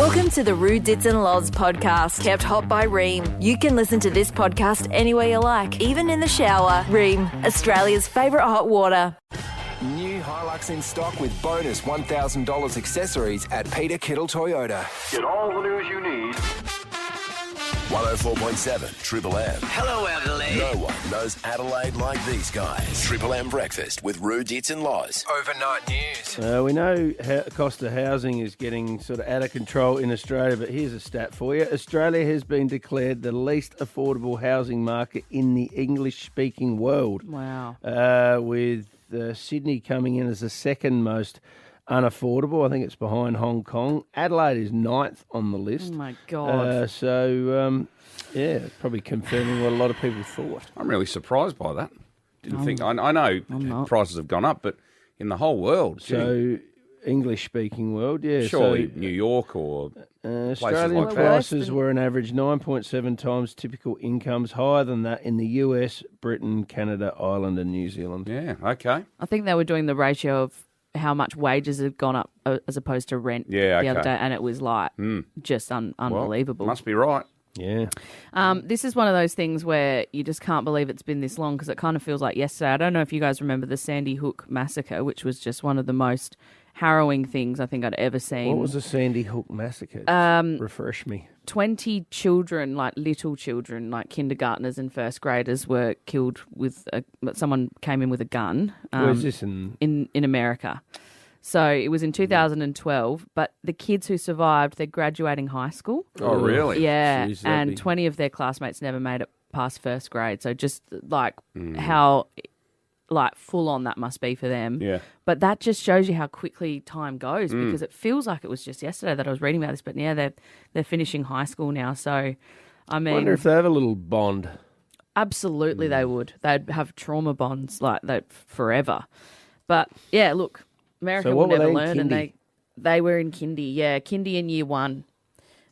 Welcome to the Roos Tip and Loz podcast, kept hot by Ream. You can listen to this podcast anywhere you like, even in the shower. Ream, Australia's favourite hot water. New Hilux in stock with bonus $1,000 accessories at Peter Kittle Toyota. Get all the news you need. 104.7 Triple M. Hello, Adelaide. No one knows Adelaide like these guys. Triple M breakfast with Roos Tip and Loz. Overnight news. We know cost of housing is getting sort of out of control in Australia, but here's a stat for you. Australia has been declared the least affordable housing market in the English-speaking world. Wow. With Sydney coming in as the second most unaffordable. I think it's behind Hong Kong. Adelaide is ninth on the list. Oh, my God. It's probably confirming what a lot of people thought. I'm really surprised by that. Didn't think. I know prices have gone up, but in the whole world. So, English-speaking world, yeah. Surely so, New York or Australian like prices were an average 9.7 times typical incomes, higher than that in the US, Britain, Canada, Ireland and New Zealand. Yeah, okay. I think they were doing the ratio of how much wages had gone up as opposed to rent the other day, and it was like just unbelievable. Well, must be right. Yeah. This is one of those things where you just can't believe it's been this long because it kind of feels like yesterday. I don't know if you guys remember the Sandy Hook massacre, which was just one of the most harrowing things I think I'd ever seen. What was the Sandy Hook massacre? Refresh me. 20 children, like little children, like kindergartners and first graders, were killed with someone came in with a gun. Where's this in America? So it was in 2012, but the kids who survived, they're graduating high school. Oh, really? Yeah, and 20 of their classmates never made it past first grade. So just like how full on that must be for them. Yeah. But that just shows you how quickly time goes because it feels like it was just yesterday that I was reading about this. But yeah, they're finishing high school now. So, I mean, I wonder if they have a little bond. Absolutely, they would. They'd have trauma bonds like that forever. But yeah, look, America will never learn, and they were in kindy. Yeah, kindy in year one.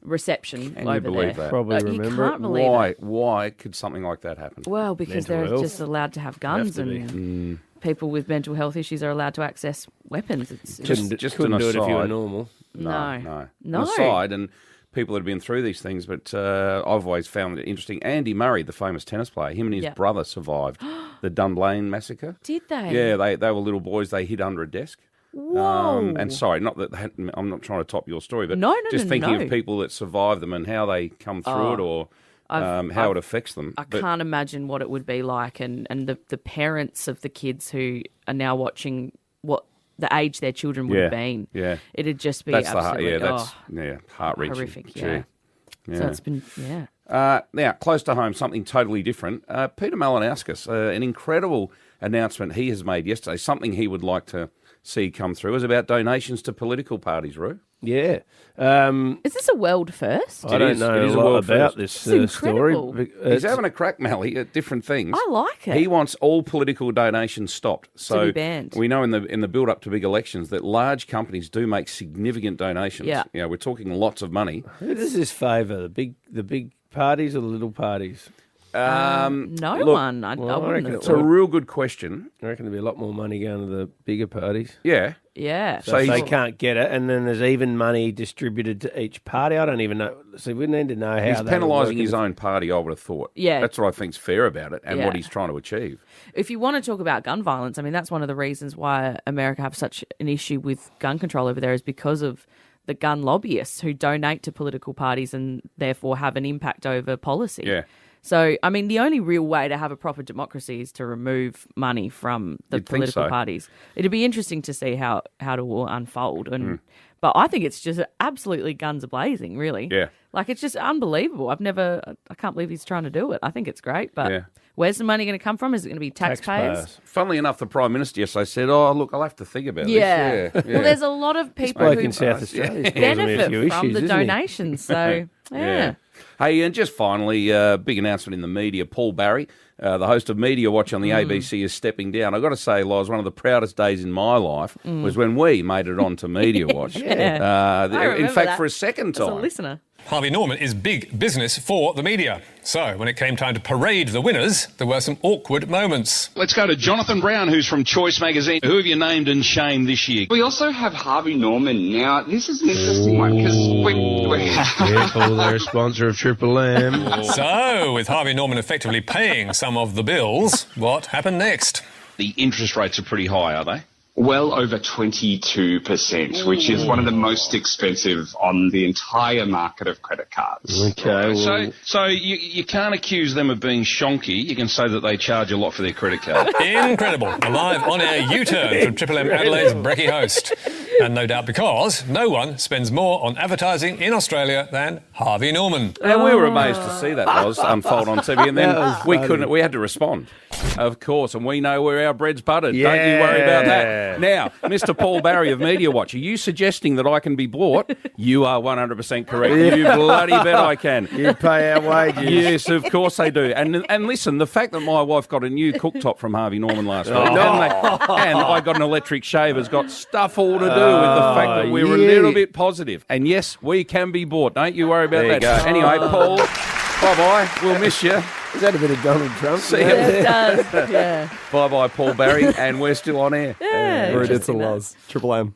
Reception Can over you believe there. that? Probably remember you can't it. believe Why could something like that happen? Well, because Mental they're health. just allowed to have guns, and people with mental health issues are allowed to access weapons. It's Couldn't do it if you were normal. No. An aside, and people that have been through these things, but I've always found it interesting. Andy Murray, the famous tennis player, him and his brother survived the Dunblane massacre. Did they? Yeah, they were little boys. They hid under a desk. Whoa. And sorry, not that I'm not trying to top your story, but just thinking of people that survive them and how they come through it, or how it affects them. I can't imagine what it would be like, and the parents of the kids who are now watching what the age their children would have been. Yeah, it'd just be absolutely heart-wrenching. Horrific. Yeah. So it's been Now, close to home, something totally different. Peter Malinauskas, an incredible announcement he has made yesterday, something he would like to see come through, is about donations to political parties, Roo. Yeah. Is this a world first? I don't know a lot about this story. He's having a crack, Mally, at different things. I like it. He wants all political donations stopped. So to be banned. We know in the build-up to big elections that large companies do make significant donations. Yeah. You know, we're talking lots of money. Who does this favour, the big parties or the little parties? No one. I wouldn't have It's a real good question. I reckon there'll be a lot more money going to the bigger parties. Yeah. Yeah. So if they can't get it, and then there's even money distributed to each party. I don't even know. So we need to know how he's penalising his own party, I would have thought. Yeah. That's what I think's fair about it and what he's trying to achieve. If you want to talk about gun violence, I mean, that's one of the reasons why America have such an issue with gun control over there is because of the gun lobbyists who donate to political parties and therefore have an impact over policy. Yeah. So, I mean, the only real way to have a proper democracy is to remove money from the political parties. It'd be interesting to see how it will unfold. But I think it's just absolutely guns a-blazing, really. Yeah. Like, it's just unbelievable. I can't believe he's trying to do it. I think it's great. But where's the money going to come from? Is it going to be taxpayers? Funnily enough, the Prime Minister yesterday said, look, I'll have to think about this. Yeah. Well, there's a lot of people who in South Australia benefit from the donations. So, yeah. Hey, and just finally, big announcement in the media. Paul Barry, the host of Media Watch on the ABC, is stepping down. I've got to say, Loz, one of the proudest days in my life was when we made it onto Media Watch. I in fact, that. for a second time. As a listener. Harvey Norman is big business for the media. So when it came time to parade the winners, there were some awkward moments. Let's go to Jonathan Brown, who's from Choice Magazine. Who have you named and shamed this year? We also have Harvey Norman. Now, this is an interesting one because Careful, they're a sponsor of Triple M. So, with Harvey Norman effectively paying some of the bills, what happened next? The interest rates are pretty high, are they? well over 22%, which is one of the most expensive on the entire market of credit cards. Okay. Well, So you can't accuse them of being shonky. You can say that they charge a lot for their credit card. Incredible. A live on-air U-turn from Triple M Adelaide's Brecky host. And no doubt because no one spends more on advertising in Australia than Harvey Norman. And we were amazed to see that unfold on TV, and then we had to respond, of course, and we know where our bread's buttered. Yeah. Don't you worry about that. Now, Mr. Paul Barry of Media Watch, are you suggesting that I can be bought? You are 100% correct. You bloody bet I can. you pay our wages. Yes, of course they do. And listen, the fact that my wife got a new cooktop from Harvey Norman last week, and I got an electric shaver, has got stuff all to do with the fact that we were a little bit positive. And yes, we can be bought. Don't you worry about that. Go. Anyway, Paul, bye-bye. We'll miss you. Is that a bit of Donald Trump? See you. It does. Yeah. Bye-bye, Paul Barry, and we're still on air. Yeah. It's a loss. Triple M.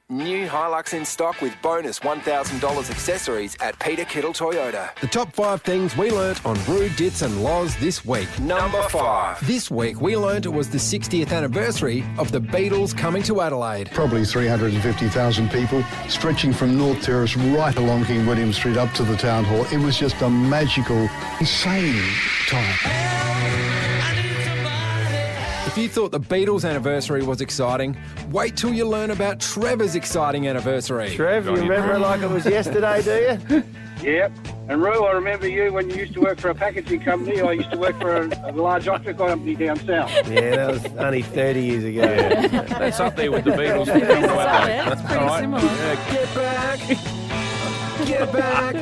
New Hilux in stock with bonus $1,000 accessories at Peter Kittle Toyota. The top 5 things we learnt on Roo, Dits and Loz this week. Number 5. This week we learnt it was the 60th anniversary of the Beatles coming to Adelaide. Probably 350,000 people stretching from North Terrace right along King William Street up to the Town Hall. It was just a magical, insane time. If you thought the Beatles anniversary was exciting, wait till you learn about Trevor's exciting anniversary. Trev, you remember it like it was yesterday, do you? Yep. And Roo, I remember you when you used to work for a packaging company. I used to work for a large optical company down south. Yeah, that was only 30 years ago. Yeah. That's up there with the Beatles. That's pretty similar. Get back! Get back!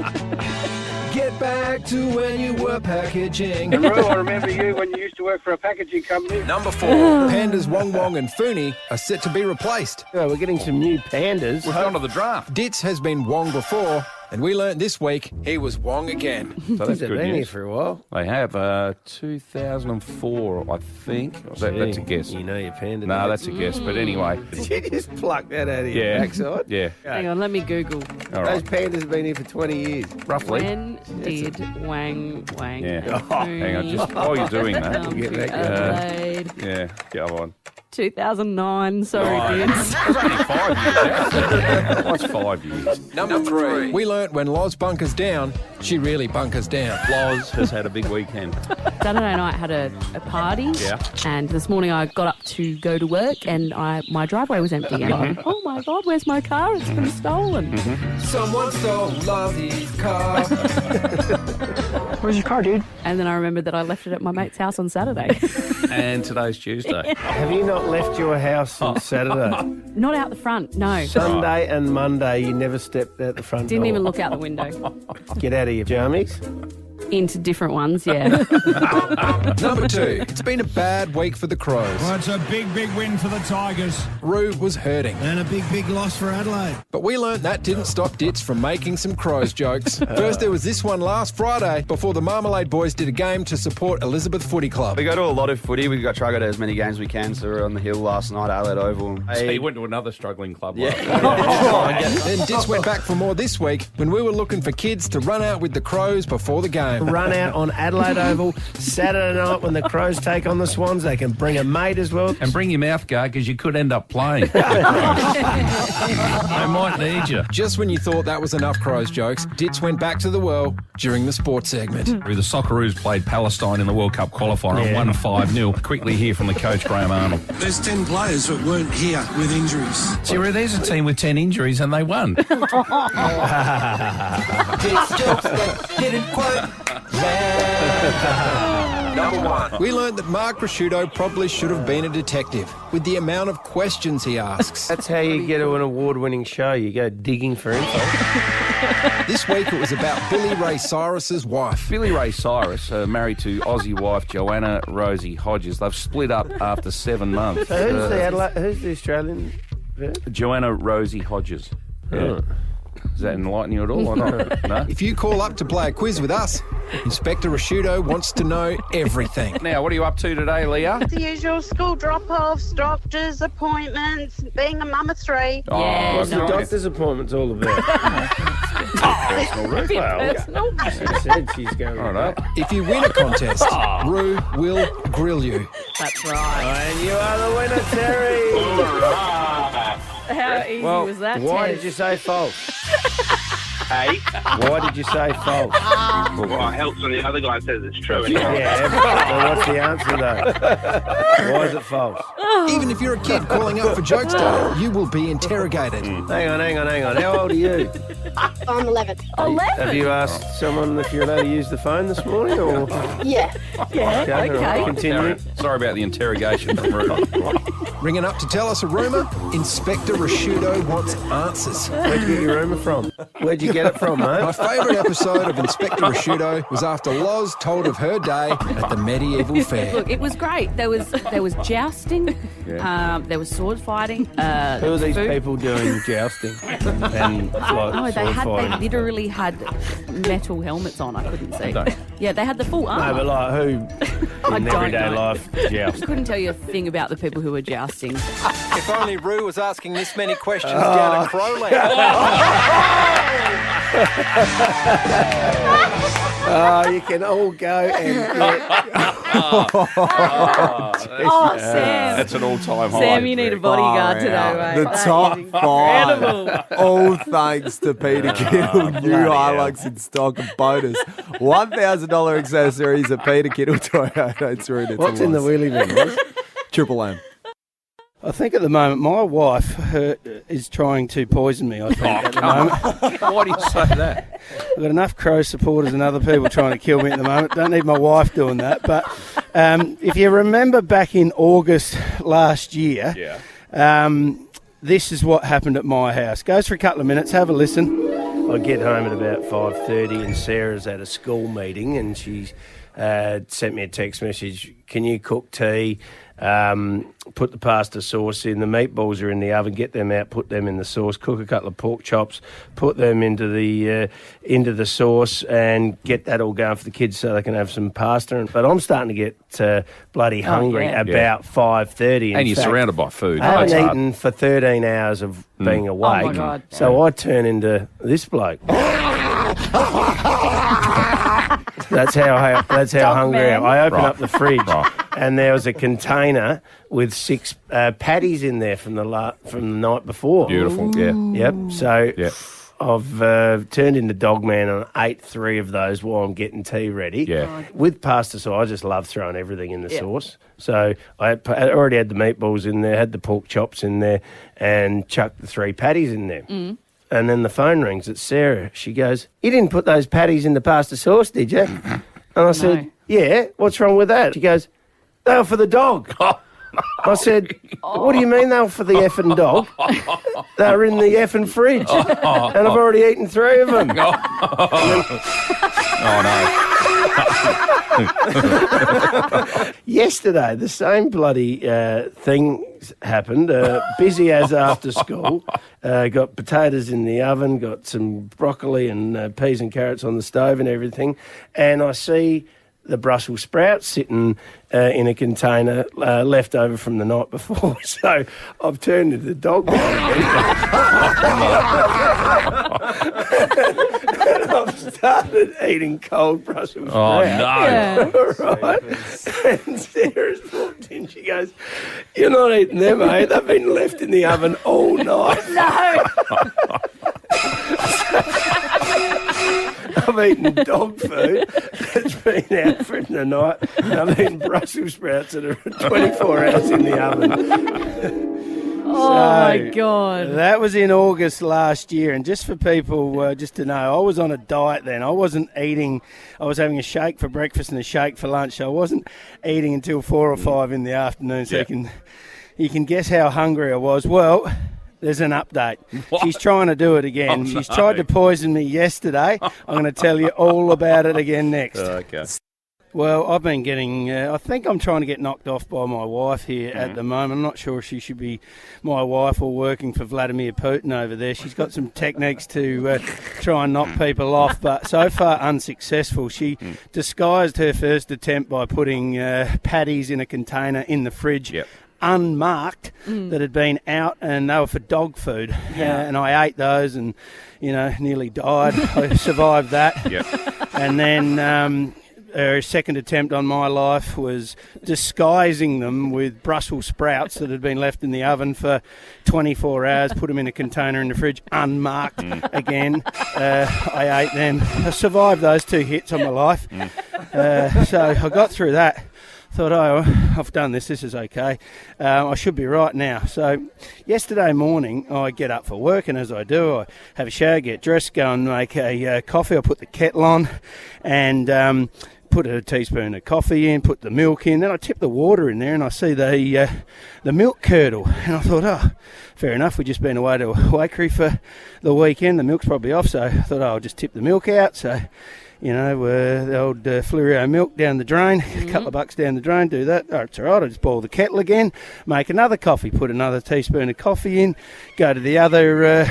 Get back to when you were packaging. And Roo, I remember you when you used to work for a packaging company. Number 4. Pandas Wong Wong and Fooney are set to be replaced. We're getting some new pandas. We've gone to the draft. Ditz has been Wong before, and we learnt this week he was Wong again. So that's They've good been here news. for a while. They have 2004, I think. That's a guess. You know your panda. No, that's a guess. But anyway, Did you just pluck that out of your backside? yeah, Hang on, let me Google. all Those right, pandas have been here for 20 years. roughly. When did Wang Yeah. Hang on, just while you're doing that. come Get to back Adelaide? Yeah, go on. 2009. Sorry, dudes. It was only 5 years out. What's 5 years? Number 3. We learnt when Loz bunkers down, she really bunkers down. Loz has had a big weekend. Saturday night had a party. Yeah. And this morning I got up to go to work and my driveway was empty. And I'm like, oh my God, where's my car? It's been stolen. Someone stole Lozzy's car. Where's your car, dude? And then I remembered that I left it at my mate's house on Saturday. And today's Tuesday. Have you not left your house since Saturday? Not out the front, no. Sunday and Monday, you never stepped out the front Didn't door. even look out the window. Get out of your jammies. Into different ones, yeah. Number 2. It's been a bad week for the Crows. Well, it's a big, big win for the Tigers. Roo was hurting. And a big, big loss for Adelaide. But we learnt that didn't stop Ditz from making some Crows jokes. First there was this one last Friday before the Marmalade Boys did a game to support Elizabeth Footy Club. We go to a lot of footy. We try to go to as many games as we can. So we were on the hill last night, Adelaide Oval. So you went to another struggling club. Yeah. Then Ditz went back for more this week when we were looking for kids to run out with the Crows before the game. Run out on Adelaide Oval Saturday night when the Crows take on the Swans. They can bring a mate as well. And bring your mouth guard because you could end up playing. They might need you. Just when you thought that was enough Crows jokes, Ditz went back to the well during the sports segment. The Socceroos played Palestine in the World Cup qualifier and won 5-0. Quickly hear from the coach, Graham Arnold. There's 10 players that weren't here with injuries. Siri, there's a team with 10 injuries and they won. Ditz jokes that didn't quite Number 1. We learned that Mark Prosciutto probably should have been a detective with the amount of questions he asks. That's how you get to an award-winning show. You go digging for info. This week it was about Billy Ray Cyrus's wife. Billy Ray Cyrus, married to Aussie wife Joanna Rosie Hodges. They've split up after 7 months. So who's the Australian? Joanna Rosie Hodges. Yeah. Does that enlighten you at all or not? No? If you call up to play a quiz with us, Inspector Rashudo wants to know everything. Now, what are you up to today, Leah? The usual school drop-offs, doctor's appointments, being a mum of three. What's the doctor's appointments all about? Personal. She said she's going. All right. If you win a contest, Roo will grill you. That's right. And you are the winner, Terry. How easy was that? Why Ted? did you say false? Hey? Why did you say false? Well, it helps when the other guy says it's true. Yeah, so what's the answer though? Why is it false? Even if you're a kid calling up for jokes day, you will be interrogated. Hang on. How old are you? I'm 11. 11? Have you asked someone if you're allowed to use the phone this morning? Or Yeah. Yeah, all right, okay. continue. Sorry about the interrogation from Roo. Ringing up to tell us a rumour, Inspector Rashudo wants answers. Where'd you get your rumour from? Where'd you get it from, mate? My favourite episode of Inspector Rashudo was after Loz told of her day at the medieval fair. Look, it was great. There was jousting. There was sword fighting. Who are these people doing jousting? And They literally had metal helmets on. I couldn't see. Yeah, they had the full armor. No, but like who in everyday life joust? I couldn't tell you a thing about the people who were jousting. If only Roo was asking this many questions down at Crowland. You can all go and get... Sam. That's an all-time high. Sam, you need a bodyguard today, mate. The That top is five. incredible. All thanks to Peter Kittle. New Hilux in stock and bonus. $1,000 accessories at Peter Kittle Toyota. What's in the wheelie bin, Roz? Triple M. I think at the moment my wife is trying to poison me, I think, at the moment. Why do you say that? I've got enough Crow supporters and other people trying to kill me at the moment. Don't need my wife doing that. But if you remember back in August last year, this is what happened at my house. Goes for a couple of minutes, have a listen. I get home at about 5:30 and Sarah's at a school meeting and she's sent me a text message, can you cook tea? Put the pasta sauce in. The meatballs are in the oven. Get them out. Put them in the sauce. Cook a couple of pork chops. Put them into the sauce and get that all going for the kids so they can have some pasta. But I'm starting to get bloody hungry about 5:30. And you're surrounded by food. I haven't eaten for 13 hours of being awake. Oh my God. So I turn into this bloke. That's how hungry I am. I open up the fridge and there was a container with 6 patties in there from the night before. Beautiful, yeah. Yep. So I've turned into dog man and ate 3 of those while I'm getting tea ready. Yeah. With pasta sauce, I just love throwing everything in the sauce. So I already had the meatballs in there, had the pork chops in there, and chucked the 3 patties in there. And then the phone rings. It's Sarah. She goes, you didn't put those patties in the pasta sauce, did you? And I said, yeah, what's wrong with that? She goes, they were for the dog. I said, what do you mean they were for the effing dog? They were in the effing fridge. And I've already eaten 3 of them. Yesterday, the same bloody thing happened. Busy as after school. Got potatoes in the oven, got some broccoli and peas and carrots on the stove and everything. And I see the Brussels sprouts sitting in a container left over from the night before. So I've turned into the dog. And I've started eating cold Brussels sprouts. Oh, no. Right? And Sarah's walked in. She goes, you're not eating them, mate. They've been left in the oven all night. No. I've eaten dog food that's been out for the night. And I've eaten Brussels sprouts that are 24 hours in the oven. Oh, my God. That was in August last year. And just for people just to know, I was on a diet then. I wasn't eating. I was having a shake for breakfast and a shake for lunch. So I wasn't eating until 4 or 5 in the afternoon. So you can guess how hungry I was. Well, there's an update. What? She's trying to do it again. She's tried to poison me yesterday. I'm going to tell you all about it again next. Okay. Well, I've been getting, I think I'm trying to get knocked off by my wife here at the moment. I'm not sure if she should be my wife or working for Vladimir Putin over there. She's got some techniques to try and knock people off, but so far unsuccessful. She disguised her first attempt by putting patties in a container in the fridge. Unmarked, that had been out, and they were for dog food. And I ate those and, nearly died. I survived that. And then her second attempt on my life was disguising them with Brussels sprouts that had been left in the oven for 24 hours, put them in a container in the fridge, unmarked again. I ate them. I survived those 2 hits on my life. So I got through that. Thought, I've done this. This is okay. I should be right now. So yesterday morning, I get up for work, and as I do, I have a shower, get dressed, go and make a coffee. I put the kettle on and put a teaspoon of coffee in, put the milk in. Then I tip the water in there, and I see the milk curdle. And I thought, fair enough. We've just been away to a wakery for the weekend. The milk's probably off, so I thought, I'll just tip the milk out. So the old Fluorio milk down the drain, a couple of bucks down the drain, do that. It's all right, I just boil the kettle again, make another coffee, put another teaspoon of coffee in, go to the other,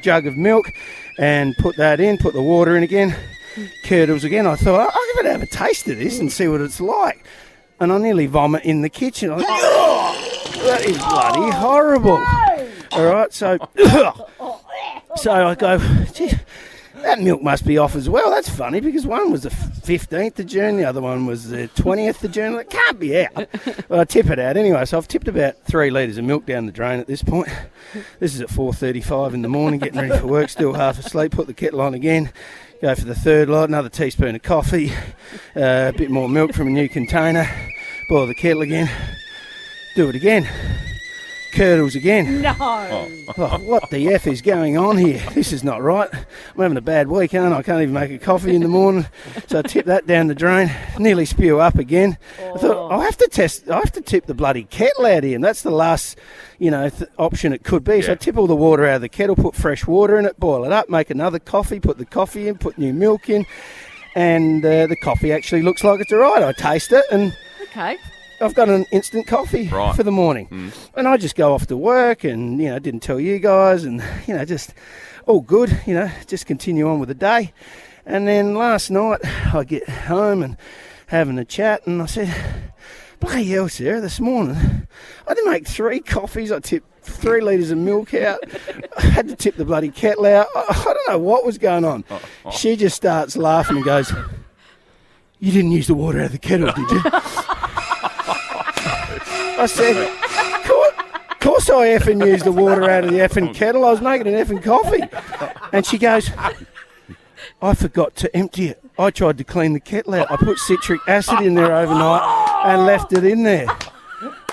jug of milk and put that in, put the water in again, curdles again. I thought, I'll give it have a taste of this and see what it's like. And I nearly vomit in the kitchen. I was like, that is bloody horrible. No. All right, so I go, gee, that milk must be off as well. That's funny because one was the 15th of June, the other one was the 20th of June. It can't be out. Well, I tip it out anyway. So I've tipped about 3 litres of milk down the drain at this point. This is at 4:35 in the morning, getting ready for work, still half asleep. Put the kettle on again, go for the third lot, another teaspoon of coffee, a bit more milk from a new container, boil the kettle again, do it again. Curdles again. No. Oh, what the F is going on here? This is not right. I'm having a bad week, aren't I? I can't even make a coffee in the morning. So I tip that down the drain, nearly spew up again. I thought, I have to tip the bloody kettle out here. And that's the last, option it could be. So I tip all the water out of the kettle, put fresh water in it, boil it up, make another coffee, put the coffee in, put new milk in. And the coffee actually looks like it's all right. I taste it and... Okay. I've got an instant coffee for the morning. And I just go off to work and, didn't tell you guys and, just all good, just continue on with the day. And then last night I get home and having a chat and I said, bloody hell, Sarah, this morning I did make 3 coffees. I tipped 3 litres of milk out. I had to tip the bloody kettle out. I don't know what was going on. She just starts laughing and goes, you didn't use the water out of the kettle, did you? I said, of course I effing used the water out of the effing kettle. I was making an effing coffee. And she goes, I forgot to empty it. I tried to clean the kettle out. I put citric acid in there overnight and left it in there.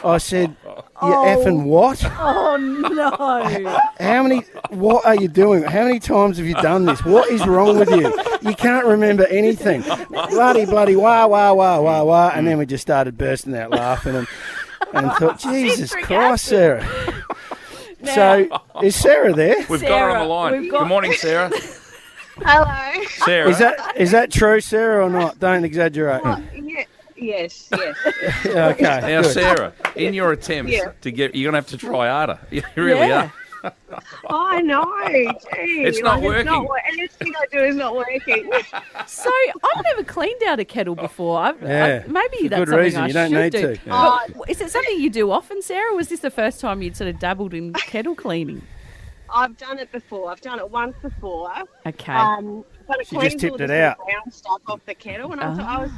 I said, you effing what? Oh, no. What are you doing? How many times have you done this? What is wrong with you? You can't remember anything. Bloody, wah, wah, wah, wah, wah. And then we just started bursting out laughing and thought, Jesus Christ, Sarah. So, is Sarah there? We've got her on the line. Good morning, Sarah. Hello. Sarah. Is that true, Sarah, or not? Don't exaggerate. Yes. Okay. Now, good. Sarah, in your attempts to get, you're going to have to try harder. You really are. I know. Gee, it's not working. Anything I do is not working. So I've never cleaned out a kettle before. Maybe that's good something reason. I You don't should need do. to. But is it something you do often, Sarah? Or was this the first time you'd sort of dabbled in kettle cleaning? I've done it before. I've done it once before. Okay. But it She just cleans tipped all it the out. brown stuff off the kettle. And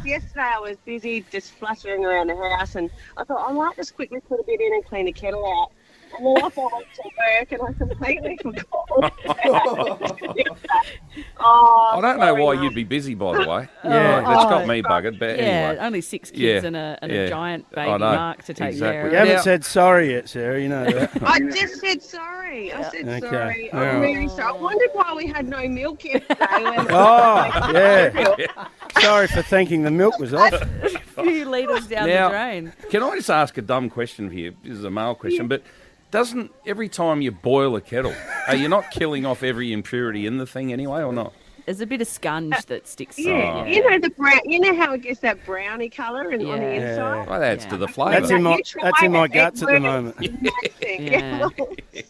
yesterday I was busy just fluttering around the house, and I thought I might just quickly put a bit in and clean the kettle out. And then off I went to work and I completely forgot. I don't know why you'd be busy, by the way. That's got me buggered. But anyway. Only 6 kids and a giant baby Mark to take care of. You haven't said sorry yet, Sarah, you know that. I just said sorry. Sorry. I'm really sorry. I wondered why we had no milk yesterday. Sorry for thinking the milk was off. A few litres down the drain. Can I just ask a dumb question here? This is a male question, but every time you boil a kettle, are you not killing off every impurity in the thing anyway, or not? There's a bit of scunge that sticks. Yeah, you know the brown. You know how it gets that browny colour on the inside. Well, that adds to the flavour. That's in my guts at the moment. Yeah.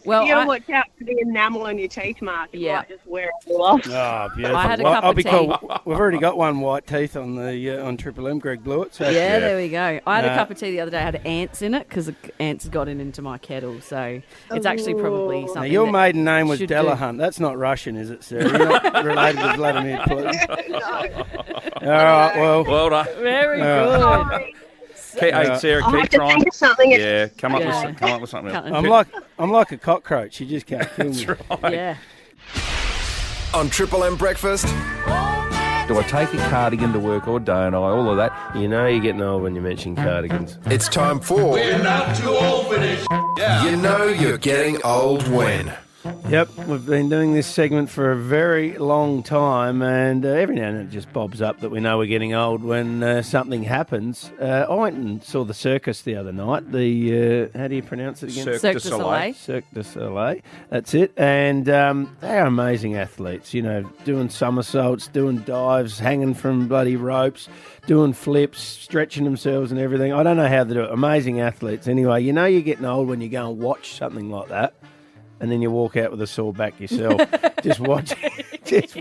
Well, you got to watch out for the enamel on your teeth mark. It might just wear it all off. Oh, beautiful. I had a cup of tea. We've already got one white teeth on the on Triple M. Greg blew it. So. Yeah, there we go. I had a cup of tea the other day. I had ants in it because ants got into my kettle. So it's actually probably something. Now, your maiden name was should Delahunt. do. That's not Russian, is it, Sarah? You're not related to Vladimir Putin. No. All right, well done. Very good. Hey, Sarah, I'll keep have to trying. think of something. Yeah, come up with something else. I'm like a cockroach. You just can't kill me. That's right. Yeah. On Triple M Breakfast. Do I take a cardigan to work or don't I? All of that. You know you're getting old when you mention cardigans. It's time for... We're not too old for this. Yeah. You know you're getting old when. Yep, we've been doing this segment for a very long time, and every now and then it just bobs up that we know we're getting old when something happens. I went and saw the circus the other night. The how do you pronounce it again? Cirque du Soleil. Cirque du Soleil. That's it. And they are amazing athletes. You know, doing somersaults, doing dives, hanging from bloody ropes, doing flips, stretching themselves and everything. I don't know how they do it. Amazing athletes. Anyway, you know you're getting old when you go and watch something like that. And then you walk out with a sore back yourself. just watching.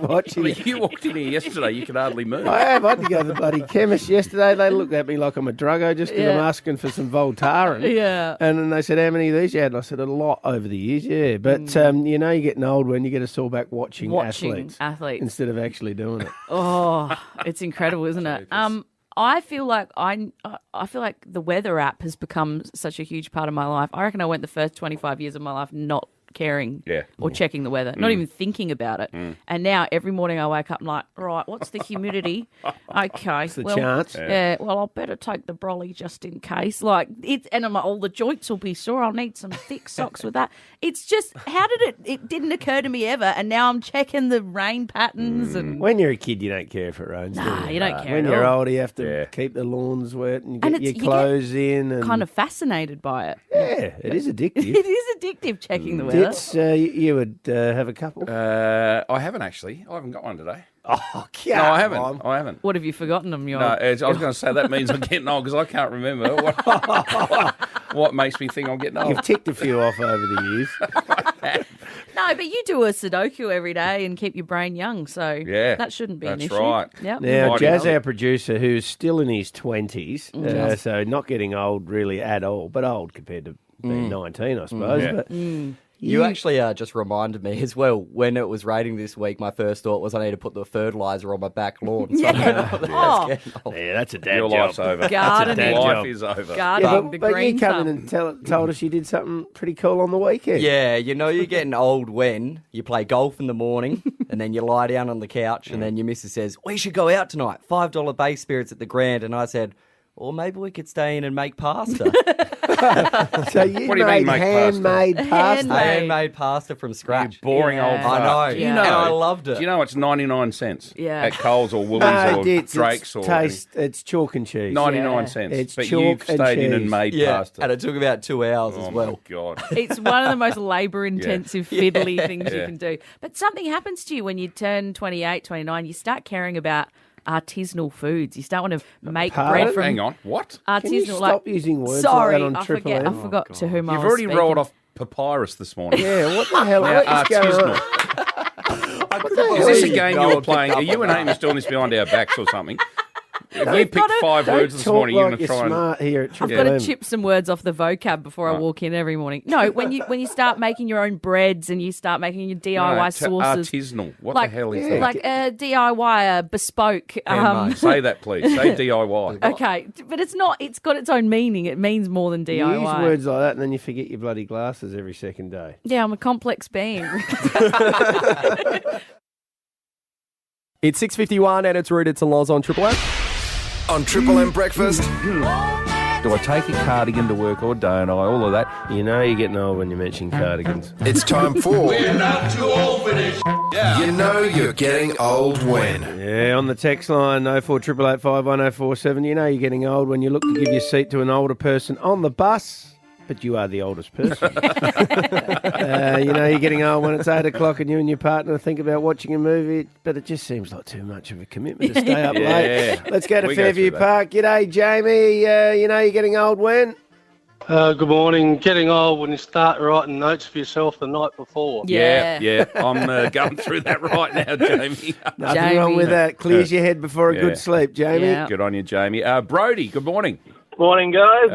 Well, you walked in here yesterday, you could hardly move. I have. I had to go to the bloody chemist yesterday. They looked at me like I'm a druggo just because I'm asking for some Voltaren. Yeah. And then they said, how many of these you had? And I said, a lot over the years, yeah. But, you know, you're getting old when you get a sore back watching athletes. Instead of actually doing it. Oh, it's incredible, isn't it? I feel like the weather app has become such a huge part of my life. I reckon I went the first 25 years of my life not caring or checking the weather, not even thinking about it. And now every morning I wake up and like, right, what's the humidity? Okay, What's the chance? Yeah, well, I'll better take the brolly just in case. Like and I'm like, all the joints will be sore. I'll need some thick socks with that. It's just, how did it didn't occur to me ever, and now I'm checking the rain patterns. And when you're a kid, you don't care if it rains. Nah, you don't care. When at you're all. older, you have to keep the lawns wet and get your clothes in. And kind of fascinated by it. Yeah, it is addictive. It is addictive checking the weather. You would have a couple? I haven't actually. I haven't got one today. Oh, no, I haven't. I haven't. What have you forgotten them? No, I was going to say that means I'm getting old because I can't remember what makes me think I'm getting old. You've ticked a few off over the years. No, but you do a Sudoku every day and keep your brain young, so that shouldn't be an issue. That's right. Yep. Now, Jazz, our producer, who's still in his 20s, so not getting old really at all, but old compared to being 19, I suppose. But You actually just reminded me as well, when it was raining this week, my first thought was I need to put the fertiliser on my back lawn. So yeah, that's a dad Your job. life's over. Gardening. Life is over. Gardening, but you come in and told us you did something pretty cool on the weekend. Yeah, you know you're getting old when you play golf in the morning and then you lie down on the couch and then your missus says, we should go out tonight, $5 base spirits at the Grand. And I said, or maybe we could stay in and make pasta. So you made handmade pasta? Handmade pasta from scratch. You boring old fuck. I know. You know, and I loved it. Do you know it's 99 cents at Coles or Woolies or Drake's? It's chalk and cheese. 99 cents. It's but chalk you've and stayed in cheese. and made pasta. And it took about 2 hours as well. Oh, my God. It's one of the most labour-intensive, fiddly things you can do. But something happens to you when you turn 28, 29. You start caring about artisanal foods. You start want to make bread from... Hang on, what? Artisanal, Can you stop using words like that on Triple M? I forgot to whom I was You've already speaking. rolled off papyrus this morning. Yeah, what the hell? Now, What is going on? artisanal. Is this a game you were playing? Are you and Hamish doing this behind our backs or something? If you picked 5 words this morning, you're going to try and... smart here at I've got to chip some words off the vocab before I walk in every morning. No, when you start making your own breads and you start making your DIY sauces. Artisanal. What the hell is that? Like a DIY, a bespoke. Say that, please. Say DIY. Okay, but it's not. It's got its own meaning. It means more than DIY. You use words like that and then you forget your bloody glasses every second day. Yeah, I'm a complex being. It's 6:51 and it's rooted to Loz on Triple M. On Triple M Breakfast. Do I take a cardigan to work or don't I? All of that. You know you're getting old when you mention cardigans. It's time for... We're not too old for this. Yeah. You know you're getting old when. Yeah, on the text line 0488851047. You know you're getting old when you look to give your seat to an older person on the bus. but you are the oldest person. You're getting old when it's 8 o'clock and you and your partner think about watching a movie, but it just seems like too much of a commitment to stay up late. Let's go to Fairview Park. G'day, Jamie. You're getting old when? Good morning. Getting old when you start writing notes for yourself the night before. Yeah. I'm going through that right now, Jamie. Nothing wrong with that. Clears your head before a good sleep, Jamie. Yeah. Good on you, Jamie. Brody, good morning. Morning, guys.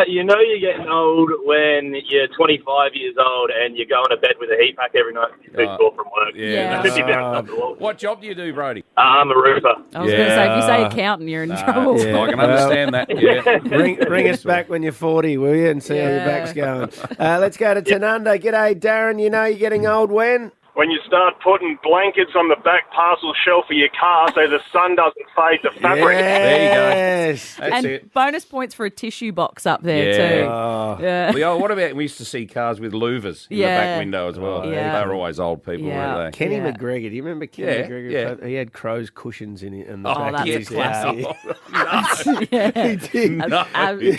You're getting old when you're 25 years old and you're going to bed with a heat pack every night because you're too sore from work. What job do you do, Brody? I'm a roofer. I was going to say, if you say accountant, you're in trouble. I can understand that. Yeah. Bring us back when you're 40, will you, and see how your back's going. Let's go to Tanunda. G'day, Darren. You're getting old when? When you start putting blankets on the back parcel shelf of your car so the sun doesn't fade the fabric. Yes. There you go. That's it. Bonus points for a tissue box up there too. Well, what about we used to see cars with louvers in the back window as well? Yeah. They were always old people, weren't they? Kenny McGregor. Do you remember Kenny McGregor? Yeah. He had crow's cushions in it. That's his classic. He did.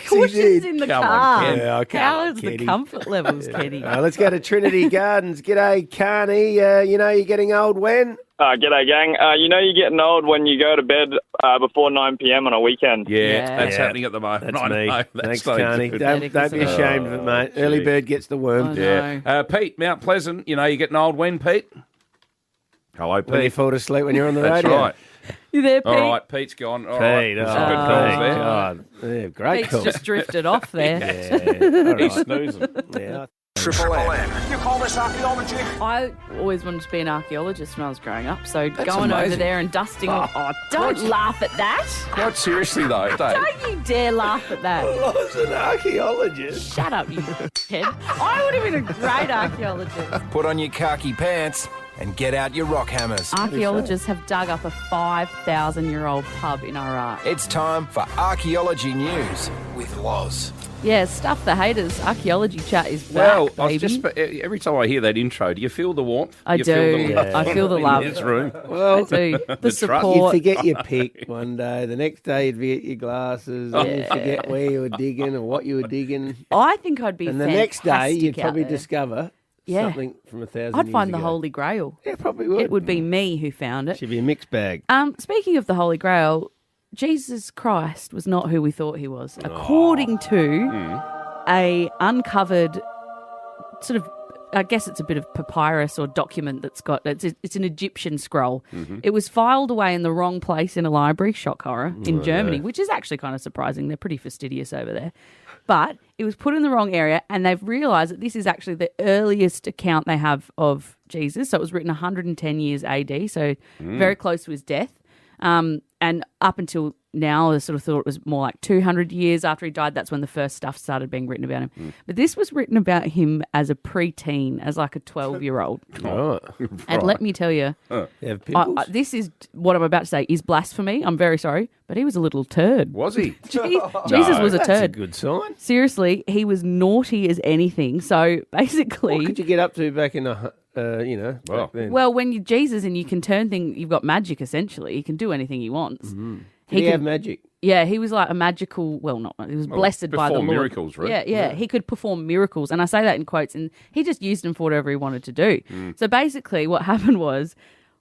Cushions in the car. Kenny. How's the comfort levels, Kenny? Let's go to Trinity Gardens. G'day, Carney. You're getting old when? G'day, gang. You're getting old when you go to bed before 9 p.m. on a weekend. That's happening at the moment. That's I me. know. Thanks, Carney. Don't be ashamed of it, mate. Early bird gets the worm. Pete, Mount Pleasant, you're getting old when, Pete? Hello, Pete. When you fall asleep when you're on the That's radio. right. You there, Pete? All right, Pete's gone. All right. Pete, Some good calls there. God. Yeah, great Pete's call. just drifted off there. He's snoozing. Yeah. Triple M. You call this archaeology? I always wanted to be an archaeologist when I was growing up, so That's going over amazing. there and dusting don't laugh at that. Quite seriously, though, Dave. Don't you dare laugh at that. I was an archaeologist. Shut up, you head. I would have been a great archaeologist. Put on your khaki pants and get out your rock hammers. Archaeologists have dug up a 5,000-year-old pub in Iraq. It's time for Archaeology News with Loz. Yeah, stuff the haters. Archaeology chat is back, baby. Every time I hear that intro, do you feel the warmth? I do. I feel the love. In this room. Well, I do. The support. You'd forget your pick one day. The next day you'd forget your glasses. And you'd forget where you were digging or what you were digging. I think I'd be And the next day you'd probably there. discover something from 1,000 years I'd find ago. the Holy Grail. Yeah, probably would. It would be me who found it. Should be a mixed bag. Speaking of the Holy Grail, Jesus Christ was not who we thought he was. According to a uncovered sort of, I guess it's a bit of papyrus or document that's got, it's an Egyptian scroll. It was filed away in the wrong place in a library, shock horror, in Germany, which is actually kind of surprising. They're pretty fastidious over there. But it was put in the wrong area, and they've realised that this is actually the earliest account they have of Jesus. So it was written 110 years AD, so very close to his death. And up until now, I sort of thought it was more like 200 years after he died. That's when the first stuff started being written about him. But this was written about him as a preteen, as like a 12-year-old. And let me tell you, this is what I'm about to say is blasphemy. I'm very sorry, but he was a little turd. Was he? Jesus was a turd. That's a good sign. Seriously, he was naughty as anything. So basically, What could you get up to back in back then? well, when you're Jesus and you can turn things, you've got magic essentially. You can do anything he wants. Did he have magic? Yeah, he was like a magical. Well, not he was blessed by the Lord. Perform miracles, right? Yeah, he could perform miracles, and I say that in quotes. And he just used them for whatever he wanted to do. So basically, what happened was,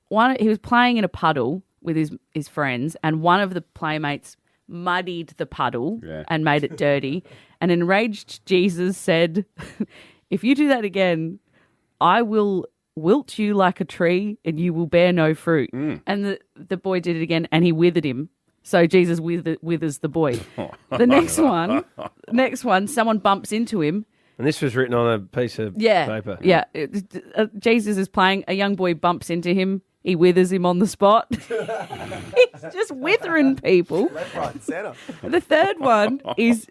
he was playing in a puddle with his friends, and one of the playmates muddied the puddle and made it dirty. And enraged Jesus said, "If you do that again, I will wilt you like a tree and you will bear no fruit." And the boy did it again and he withered him. So Jesus withers the boy. The next one, someone bumps into him. And this was written on a piece of paper. Yeah. Jesus is playing. A young boy bumps into him. He withers him on the spot. He's just withering people. Left, right, and centre. The third one is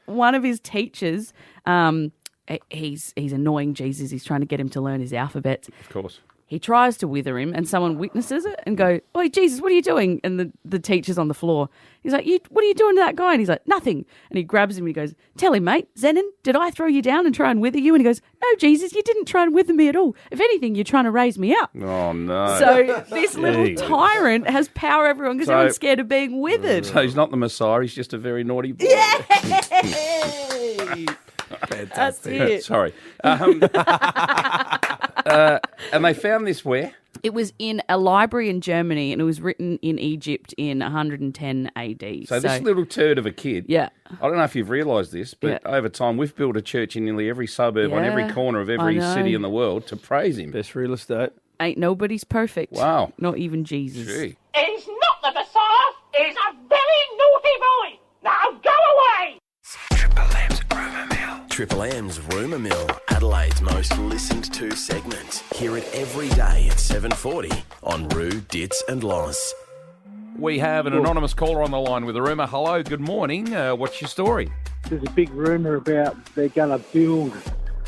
one of his teachers. He's annoying Jesus. He's trying to get him to learn his alphabet. Of course. He tries to wither him, and someone witnesses it and go, "Oi, Jesus, what are you doing?" And the teacher's on the floor. He's like, "What are you doing to that guy?" And he's like, "Nothing." And he grabs him and he goes, "Tell him, mate, Zenon, did I throw you down and try and wither you?" And he goes, "No, Jesus, you didn't try and wither me at all. If anything, you're trying to raise me up." Oh, no. So this little tyrant has power over everyone because everyone's scared of being withered. So he's not the Messiah, he's just a very naughty boy. Yay! That's it. Sorry. And they found this where? It was in a library in Germany, and it was written in Egypt in 110 AD. So this little turd of a kid, yeah. I don't know if you've realised this, but over time we've built a church in nearly every suburb on every corner of every city in the world to praise him. Best real estate. Ain't nobody's perfect. Wow. Not even Jesus. Gee. He's not the Messiah. He's a very naughty boy. Now go away. Triple M's Rumour Mill, Adelaide's most listened to segment. Hear it every day at 7:40 on Roo, Dits and Loz. We have an anonymous caller on the line with a rumour. Hello, good morning. What's your story? There's a big rumour about they're going to build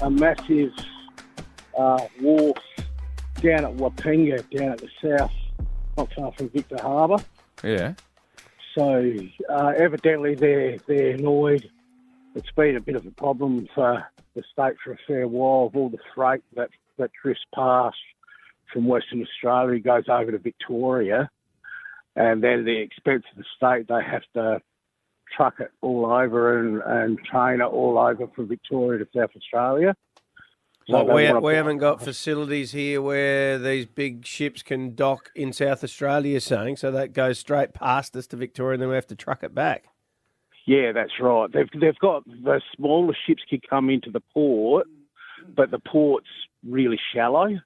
a massive wharf down at Wapinga, down at the south, not far from Victor Harbour. Yeah. So evidently they're annoyed. It's been a bit of a problem for the state for a fair while of all the freight that drifts past from Western Australia, goes over to Victoria, and then at the expense of the state, they have to truck it all over and train it all over from Victoria to South Australia. So we haven't got facilities here where these big ships can dock in South Australia, you're saying, so that goes straight past us to Victoria and then we have to truck it back. Yeah, that's right. They've got the smaller ships can come into the port, but the port's really shallow.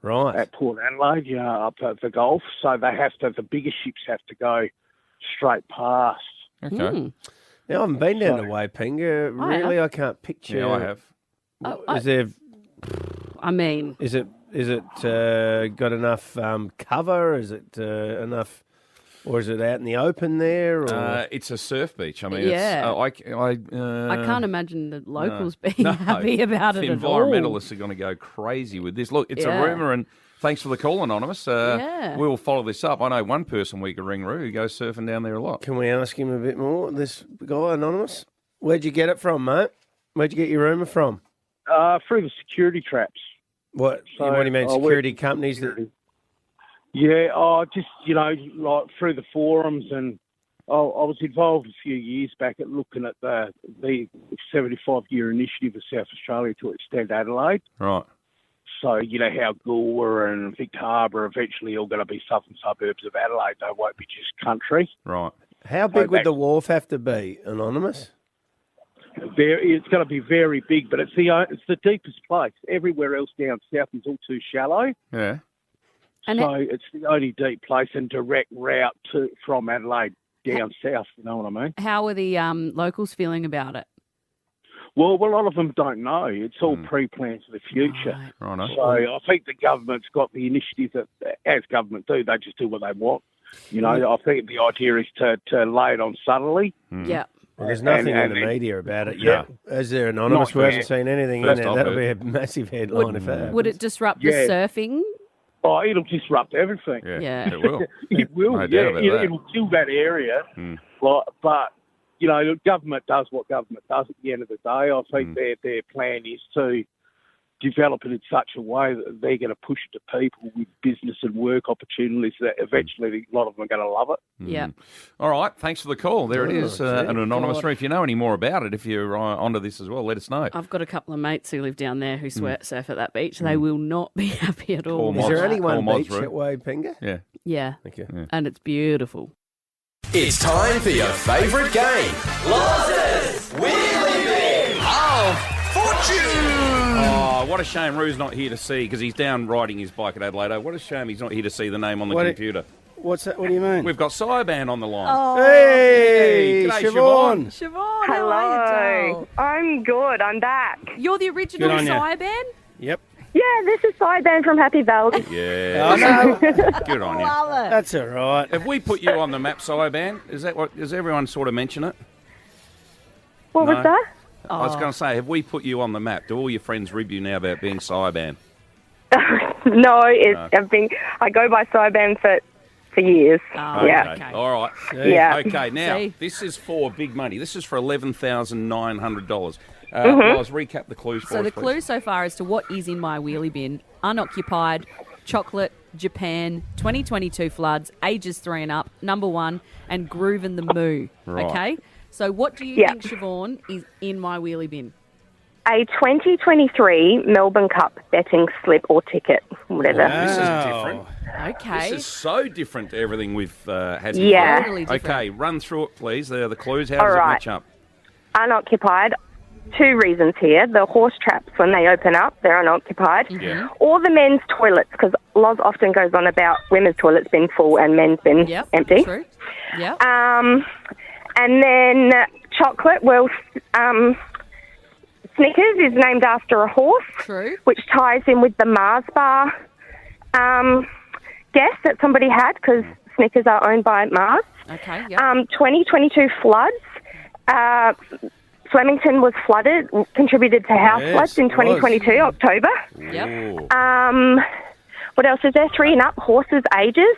Right. At Port Adelaide, up at the Gulf. So the bigger ships have to go straight past. Okay. Now, I haven't been down to Wapinga. Really, I can't picture. Yeah, I have. Is there... I mean... Is it got enough cover? Is it enough... Or is it out in the open there? Or? It's a surf beach. I mean, Yeah. I can't imagine the locals being happy about it at all. Environmentalists are going to go crazy with this. Look, it's a rumour, and thanks for the call, Anonymous. We will follow this up. I know one person we could ring, Roo, who goes surfing down there a lot. Can we ask him a bit more? This guy, Anonymous? Where'd you get it from, mate? Where'd you get your rumour from? Through the security traps. What do you mean, security companies that... Yeah, just, like through the forums, and I was involved a few years back at looking at the 75-year initiative of South Australia to extend Adelaide. Right. So, how Goolwa and Victor Harbour eventually all going to be southern suburbs of Adelaide. They won't be just country. Right. How big would the wharf have to be, Anonymous? It's going to be very big, but it's the deepest place. Everywhere else down south is all too shallow. Yeah. So it's the only deep place and direct route from Adelaide down south, you know what I mean? How are the locals feeling about it? Well, a lot of them don't know. It's all pre-planned for the future. Right. So I think the government's got the initiative that, as government do, they just do what they want. I think the idea is to lay it on subtly. Yeah. Well, there's nothing in the media about it yet. Is there, Anonymous? We haven't seen anything in there. That'll be a massive headline if that happens. Would it disrupt the surfing? Oh, it'll disrupt everything. Yeah. It will. It will. No doubt about that. It'll kill that area. But the government does what government does at the end of the day. I think their plan is to develop it in such a way that they're going to push it to people with business and work opportunities that eventually a lot of them are going to love it. Yeah. All right. Thanks for the call. There it is. An anonymous. If you know any more about it, if you're onto this as well, let us know. I've got a couple of mates who live down there who surf at that beach. They will not be happy at all. Is there only one beach at Wapinga? Yeah. Yeah. Thank you. Yeah. And it's beautiful. It's time for your favourite game. Loz's Wheelie Bin of Fortune. Oh, what a shame Roo's not here to see, because he's down riding his bike at Adelaide. What a shame he's not here to see the name on the computer. What's that? What do you mean? We've got Cyban on the line. Oh. Hey, G'day, Siobhan. Siobhan, how are you, doll? I'm good. I'm back. You're the original Cyban? Yep. Yeah, this is Cyban from Happy Valley. Yeah. Good on you. Love it. That's all right. Have we put you on the map, Cyban? Is that what? Does everyone sort of mention it? What was that? I was going to say, have we put you on the map? Do all your friends rib you now about being Cyban? No, I go by Cyban for years. Oh, yeah. okay. All right. Yeah. Okay, now, See? this is for big money. This is for $11,900. Let's recap the clues for So us, the please. clue so far as to what is in my wheelie bin: unoccupied, chocolate, Japan, 2022 floods, ages 3 and up, number 1, and Groovin' the Moo. Right. Okay? So what do you think, Siobhan, is in my wheelie bin? a 2023 Melbourne Cup betting slip or ticket, whatever. This is different. Okay. This is so different to everything we've had Yeah. before. Totally different. Okay, run through it, please. There are the clues. How All does it right. match up? Unoccupied. 2 reasons here. The horse traps, when they open up, they're unoccupied. Yeah. Or the men's toilets, because Loz often goes on about women's toilets being full and men's been empty. True. Yep. And then chocolate, well, Snickers is named after a horse. True. Which ties in with the Mars bar guess that somebody had, because Snickers are owned by Mars. Okay, 2022 floods. Flemington was flooded, contributed to house floods in 2022, October. Yep. What else is there? 3 and up, horses' ages.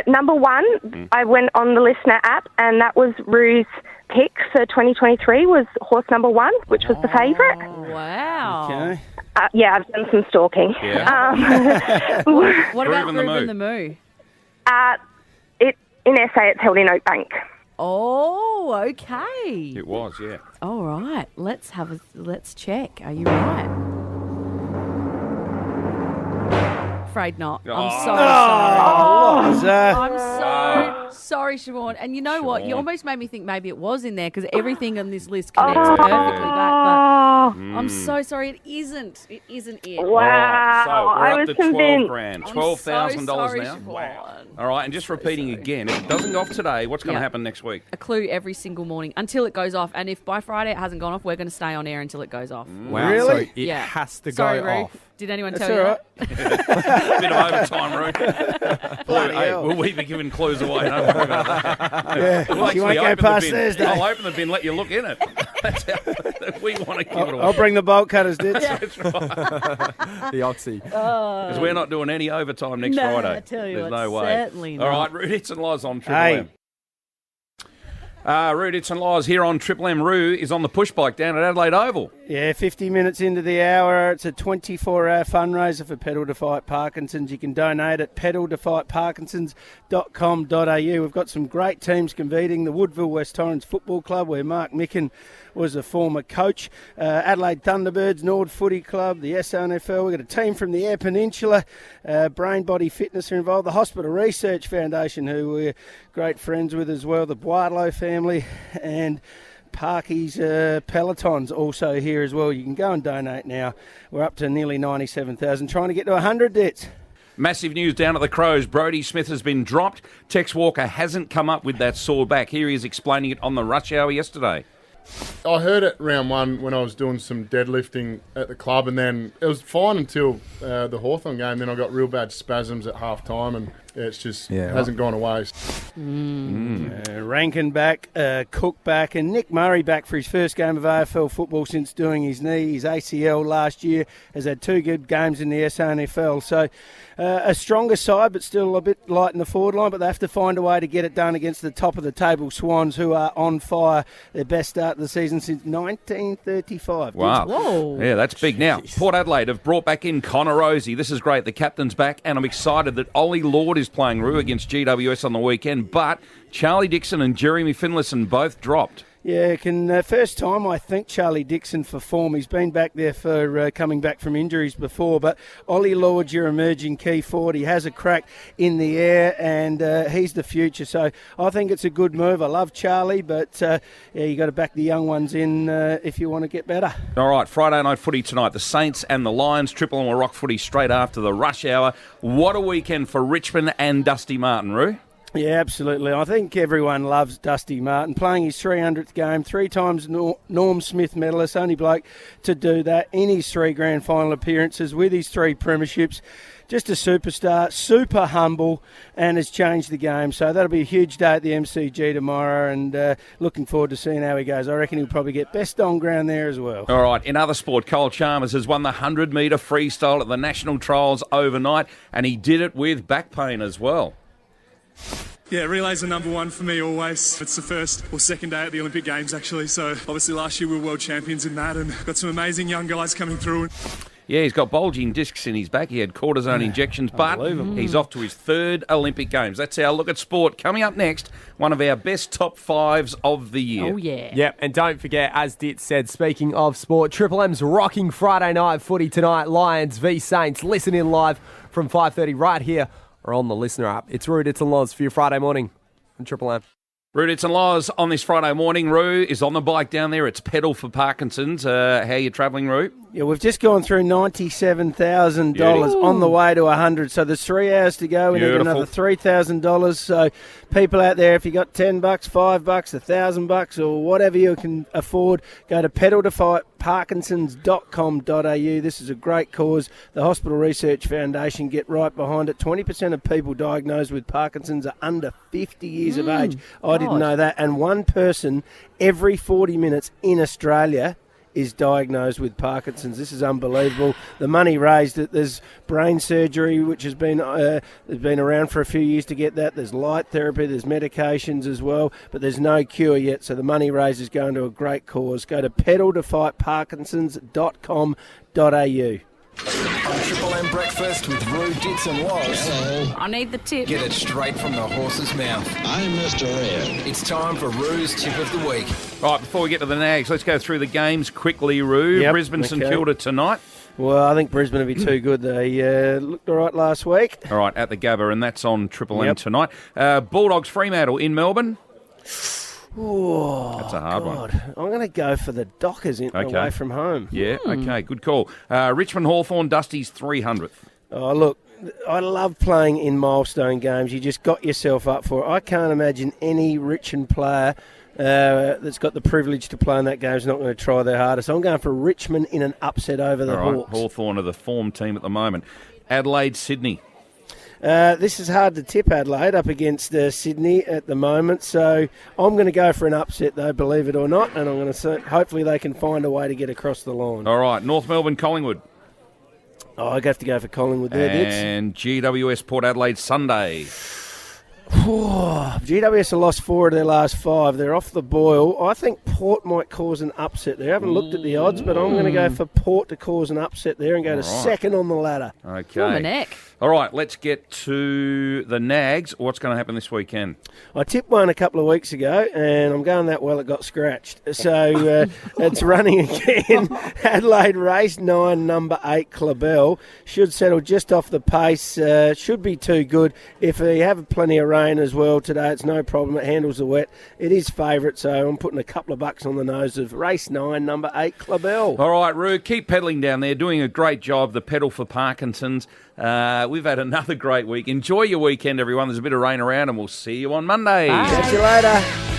Number 1, I went on the listener app, and that was Roos Tip for 2023 was horse number 1, which was the favourite. Wow. Okay. Yeah, I've done some stalking. What about Ruben the Moo? In SA, it's held in Oak Bank. Oh, okay. It was, yeah. All right. Let's check. Are you right? Afraid not. I'm so sorry. I'm so sorry, Siobhan. And you know what? You almost made me think maybe it was in there because everything on this list connects perfectly back. But I'm so sorry. It isn't. It isn't it. Wow. All right, so we're I up was to convinced. $12,000. I'm $12,000 so sorry, now. Siobhan. Wow. All right, and just repeating again, if it doesn't go off today, what's going to happen next week? A clue every single morning until it goes off. And if by Friday it hasn't gone off, we're going to stay on air until it goes off. Wow. Really? So it has to Sorry, go Roo. off. Did anyone That's tell you all that? Bit of overtime, Ruth. Hey, will we be giving clues away? Don't worry about that. Yeah, We'll you won't actually go open the past bin. Thursday. I'll open the bin, let you look in it. That's how we want to give it away. I'll bring the bolt cutters, Ditch. That's right. The Oxy. Because we're not doing any overtime next No, Friday. I tell you There's what, no way. certainly All not. right, Rude Hits and Lies on Triple Hey. M. Rude Hits and Lies here on Triple M. Roo is on the push bike down at Adelaide Oval. Yeah, 50 minutes into the hour. It's a 24-hour fundraiser for Pedal to Fight Parkinson's. You can donate at pedaltofightparkinsons.com.au. We've got some great teams competing. The Woodville West Torrens Football Club, where Mark Micken was a former coach. Adelaide Thunderbirds, Nord Footy Club, the SNFL. We've got a team from the Eyre Peninsula. Brain Body Fitness are involved. The Hospital Research Foundation, who we're great friends with as well. The Boileau family and Parky's Peloton's also here as well. You can go and donate now. We're up to nearly 97,000, trying to get to 100 debts. Massive news down at the Crows. Brodie Smith has been dropped. Tex Walker hasn't come up with that sore back. Here he is explaining it on the rush hour yesterday. I heard it round 1 when I was doing some deadlifting at the club, and then it was fine until the Hawthorn game. Then I got real bad spasms at half time, and it's just hasn't gone away. Rankin back, Cook back, and Nick Murray back for his first game of AFL football since doing his knee, his ACL last year. Has had 2 good games in the SNFL. So a stronger side, but still a bit light in the forward line, but they have to find a way to get it done against the top of the table Swans, who are on fire. Their best start of the season since 1935. Wow. Whoa. Yeah, that's big. Now, Port Adelaide have brought back in Connor Rosie. This is great. The captain's back, and I'm excited that Ollie Lord is playing Roo against GWS on the weekend, but Charlie Dixon and Jeremy Finlayson both dropped. Yeah, first time, I think, Charlie Dixon for form. He's been back there for coming back from injuries before, but Ollie Lord, your emerging key forward, he has a crack in the air, and he's the future. So I think it's a good move. I love Charlie, but you got to back the young ones in if you want to get better. All right, Friday night footy tonight. The Saints and the Lions. Triple M will rock footy straight after the rush hour. What a weekend for Richmond and Dusty Martin, Roo. Yeah, absolutely. I think everyone loves Dusty Martin, playing his 300th game, 3 times Norm Smith medalist, only bloke to do that in his 3 grand final appearances with his 3 premierships. Just a superstar, super humble, and has changed the game. So that'll be a huge day at the MCG tomorrow, and looking forward to seeing how he goes. I reckon he'll probably get best on ground there as well. All right, in other sport, Cole Chalmers has won the 100-metre freestyle at the national trials overnight, and he did it with back pain as well. Yeah, relays are number 1 for me always. It's the first or second day at the Olympic Games, actually. So obviously last year we were world champions in that, and got some amazing young guys coming through. Yeah, he's got bulging discs in his back. He had cortisone injections, but he's off to his third Olympic Games. That's our look at sport. Coming up next, one of our best top fives of the year. Oh, yeah. Yep, and don't forget, as Dit said, speaking of sport, Triple M's rocking Friday night footy tonight. Lions v Saints. Listen in live from 5:30 right here or on the Listener app. It's Roos, Tip and Loz for your Friday morning on Triple M. Roos, Tip and Loz on this Friday morning. Roo is on the bike down there. It's pedal for Parkinson's. How are you travelling, Roo? Yeah, we've just gone through $97,000 on the way to 100. So there's 3 hours to go. We need another $3,000. So people out there, if you got $10, $5, $1,000, or whatever you can afford, go to pedaltofightparkinsons.com.au. This is a great cause. The Hospital Research Foundation get right behind it. 20% of people diagnosed with Parkinson's are under 50 years of age. I didn't know that. And one person every 40 minutes in Australia is diagnosed with Parkinson's. This is unbelievable. The money raised, there's brain surgery, which has been around for a few years to get that. There's light therapy, there's medications as well, but there's no cure yet. So the money raised is going to a great cause. Go to pedaltofightparkinsons.com.au. On Triple M Breakfast with Roos, Dits and Loz. I need the tip. Get it straight from the horse's mouth. I'm Mr. Ed. It's time for Roos Tip of the Week. Right, before we get to the Nags, let's go through the games quickly, Roo. Yep, Brisbane St Kilda tonight. Well, I think Brisbane will be too good. They looked all right last week. All right, at the Gabba, and that's on Triple M tonight. Bulldogs Fremantle in Melbourne. Oh, that's a hard one. I'm going to go for the Dockers away from home. Yeah, okay, good call. Richmond Hawthorn, Dusty's 300th. Oh, look, I love playing in milestone games. You just got yourself up for it. I can't imagine any Richmond player that's got the privilege to play in that game is not going to try their hardest. I'm going for Richmond in an upset over the Hawks. Hawthorn are the form team at the moment. Adelaide, Sydney. This is hard to tip Adelaide up against Sydney at the moment, so I'm going to go for an upset, though, believe it or not, and I'm going to say hopefully they can find a way to get across the line. All right, North Melbourne, Collingwood. Oh, I have to go for Collingwood there, and GWS Port Adelaide Sunday. GWS have lost 4 of their last 5. They're off the boil. I think Port might cause an upset there. I haven't looked at the odds, but I'm going to go for Port to cause an upset there and go to second on the ladder. Okay. All right, let's get to the Nags. What's going to happen this weekend? I tipped one a couple of weeks ago, and I'm going that well it got scratched. So it's running again. Adelaide race 9, number 8, Clabell. Should settle just off the pace. Should be too good. If they have plenty of rain as well today, it's no problem. It handles the wet. It is favourite, so I'm putting a couple of bucks on the nose of race 9, number 8, Clabell. All right, Roo, keep pedalling down there, doing a great job. The pedal for Parkinson's. We've had another great week. Enjoy your weekend, everyone. There's a bit of rain around, and we'll see you on Monday. Catch you later.